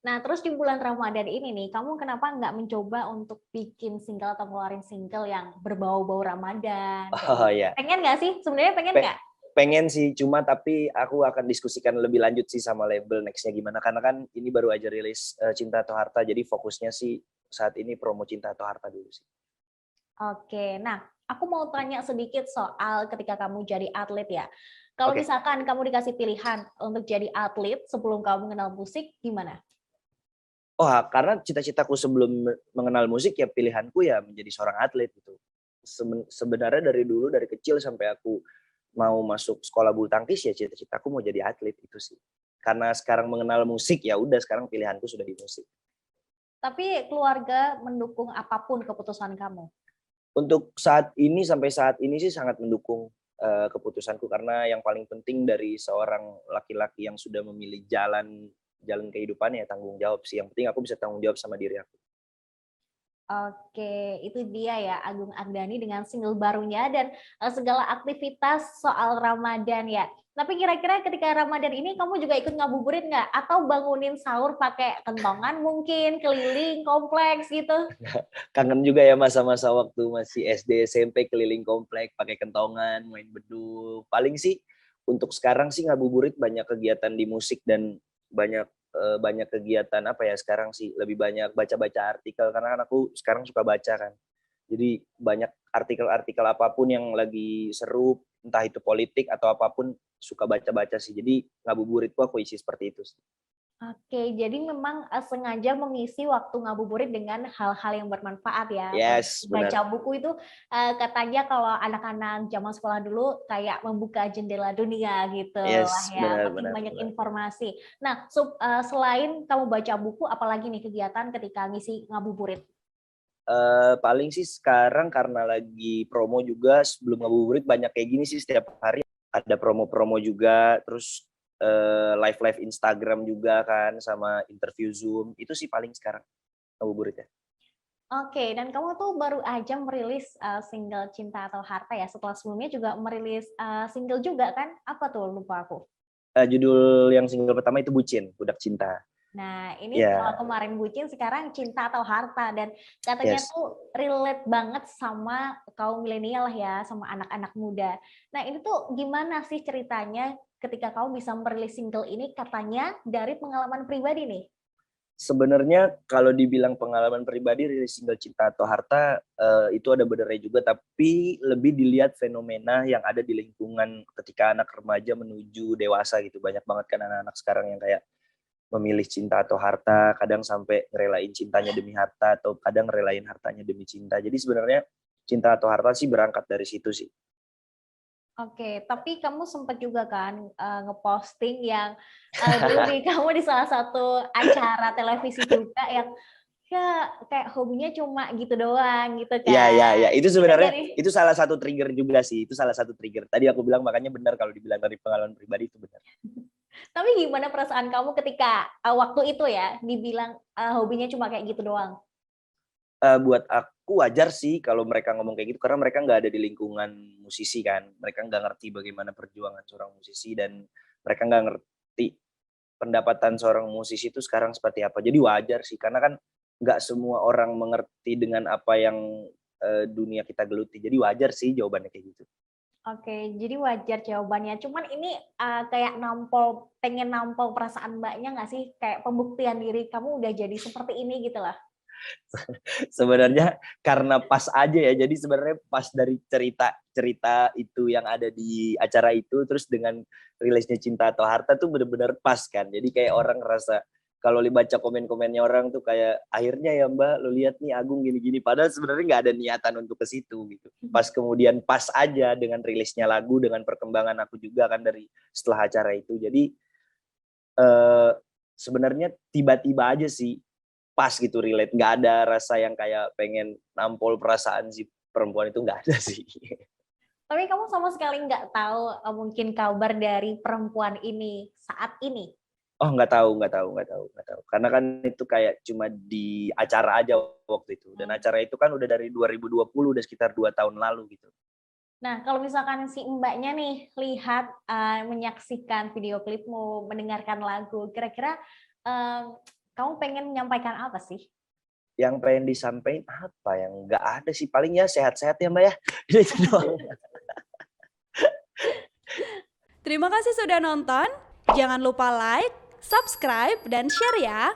Nah, terus di bulan Ramadan ini nih, kamu kenapa nggak mencoba untuk bikin single atau ngeluarin single yang berbau-bau Ramadan kayak Oh gitu? ya, Pengen nggak sih? Sebenarnya pengen Pe- nggak? pengen sih, cuma tapi aku akan diskusikan lebih lanjut sih sama label nextnya gimana. Karena kan ini baru aja rilis Cinta atau Harta, jadi fokusnya sih saat ini promo Cinta atau Harta dulu sih. Oke, nah aku mau tanya sedikit soal ketika kamu jadi atlet ya. Kalau Oke. misalkan kamu dikasih pilihan untuk jadi atlet sebelum kamu mengenal musik, gimana? Oh, karena cita-citaku sebelum mengenal musik ya pilihanku ya menjadi seorang atlet gitu. Sebenarnya dari dulu dari kecil sampai aku mau masuk sekolah bulu tangkis ya cita-citaku mau jadi atlet itu sih. Karena sekarang mengenal musik ya udah sekarang pilihanku sudah di musik. Tapi keluarga mendukung apapun keputusan kamu. Untuk saat ini sampai saat ini sih sangat mendukung keputusanku karena yang paling penting dari seorang laki-laki yang sudah memilih jalan jalan kehidupannya ya tanggung jawab sih. Yang penting aku bisa tanggung jawab sama diri aku. Oke, itu dia ya Agung Agdani dengan single barunya dan segala aktivitas soal Ramadan ya. Tapi kira-kira ketika Ramadan ini kamu juga ikut ngabuburit nggak? Atau bangunin sahur pakai kentongan mungkin, keliling kompleks gitu? Kangen juga ya masa-masa waktu masih SD SMP keliling komplek pakai kentongan main beduk paling sih untuk sekarang sih ngabuburit banyak kegiatan di musik dan banyak banyak kegiatan apa ya sekarang sih lebih banyak baca-baca artikel karena kan aku sekarang suka baca kan jadi banyak artikel-artikel apapun yang lagi seru entah itu politik atau apapun suka baca-baca sih jadi ngabuburitku aku isi seperti itu sih. Oke, jadi memang sengaja mengisi waktu ngabuburit dengan hal-hal yang bermanfaat ya. Apalagi Yes baca benar. buku itu katanya kalau anak-anak zaman sekolah dulu kayak membuka jendela dunia gitu lah Yes ya, benar makin benar banyak benar. informasi. Nah, selain kamu baca buku, apalagi nih kegiatan ketika ngisi ngabuburit? Paling sih sekarang karena lagi promo juga sebelum ngabuburit banyak kayak gini sih setiap hari ada promo-promo juga terus live Instagram juga kan sama interview Zoom itu sih paling sekarang ngabuburitnya. Oke, dan kamu tuh baru aja merilis single Cinta atau Harta ya, setelah sebelumnya juga merilis single juga kan? Apa tuh, lupa aku. Judul yang single pertama itu Bucin Budak Cinta. Nah, ini kalau Ya. kemarin bucin, sekarang cinta atau harta. Dan katanya Yes. tuh relate banget sama kaum milenial ya, sama anak-anak muda. Nah, ini tuh gimana sih ceritanya ketika kamu bisa merilis single ini katanya dari pengalaman pribadi nih? Sebenarnya kalau dibilang pengalaman pribadi rilis single Cinta atau Harta itu ada benernya juga tapi lebih dilihat fenomena yang ada di lingkungan ketika anak remaja menuju dewasa gitu banyak banget kan anak-anak sekarang yang kayak memilih cinta atau harta kadang sampai ngerelain cintanya demi harta atau kadang ngerelain hartanya demi cinta jadi sebenarnya cinta atau harta sih berangkat dari situ sih. Oke, tapi kamu sempat juga kan ngeposting yang dulu nih kamu di salah satu acara televisi juga yang ya kayak hobinya cuma gitu doang gitu Iya, iya, kan. iya. Itu Itu sebenarnya dari itu salah satu trigger juga sih. Itu salah satu trigger. Tadi aku bilang makanya benar kalau dibilang dari pengalaman pribadi itu benar. Tapi gimana perasaan kamu ketika waktu itu ya dibilang hobinya cuma kayak gitu doang? Buat aku wajar sih kalau mereka ngomong kayak gitu karena mereka nggak ada di lingkungan musisi kan. Mereka nggak ngerti bagaimana perjuangan seorang musisi dan mereka nggak ngerti pendapatan seorang musisi itu sekarang seperti apa. Jadi wajar sih karena kan nggak semua orang mengerti dengan apa yang dunia kita geluti. Jadi wajar sih jawabannya kayak gitu. Oke, jadi wajar jawabannya. Cuman ini kayak pengen nampol perasaan Mbaknya nggak sih? Kayak pembuktian diri kamu udah jadi seperti ini gitu lah. Sebenarnya karena pas aja ya. Jadi sebenarnya pas dari cerita itu yang ada di acara itu terus dengan rilisnya Cinta atau Harta tuh benar-benar pas kan. Jadi kayak orang ngerasa kalau dibaca komen-komennya orang tuh kayak akhirnya ya Mbak lo lihat nih Agung gini-gini padahal sebenarnya nggak ada niatan untuk ke situ gitu. Pas kemudian pas aja dengan rilisnya lagu dengan perkembangan aku juga kan dari setelah acara itu. Jadi eh, sebenarnya tiba-tiba aja sih pas gitu relate nggak ada rasa yang kayak pengen nampol perasaan si perempuan itu nggak ada sih. Tapi kamu sama sekali nggak tahu mungkin kabar dari perempuan ini saat ini. Oh nggak tahu karena kan itu kayak cuma di acara aja waktu itu dan Hmm. acara itu kan udah dari 2020 udah sekitar 2 tahun lalu gitu. Nah, kalau misalkan si Mbaknya nih lihat menyaksikan video klipmu, mendengarkan lagu, kira-kira Kamu pengen menyampaikan apa sih? Yang pengen disampaikan apa, yang nggak ada sih, paling ya sehat-sehat ya Mbak ya. Itu doang. Terima kasih sudah nonton. Jangan lupa like, subscribe, dan share ya.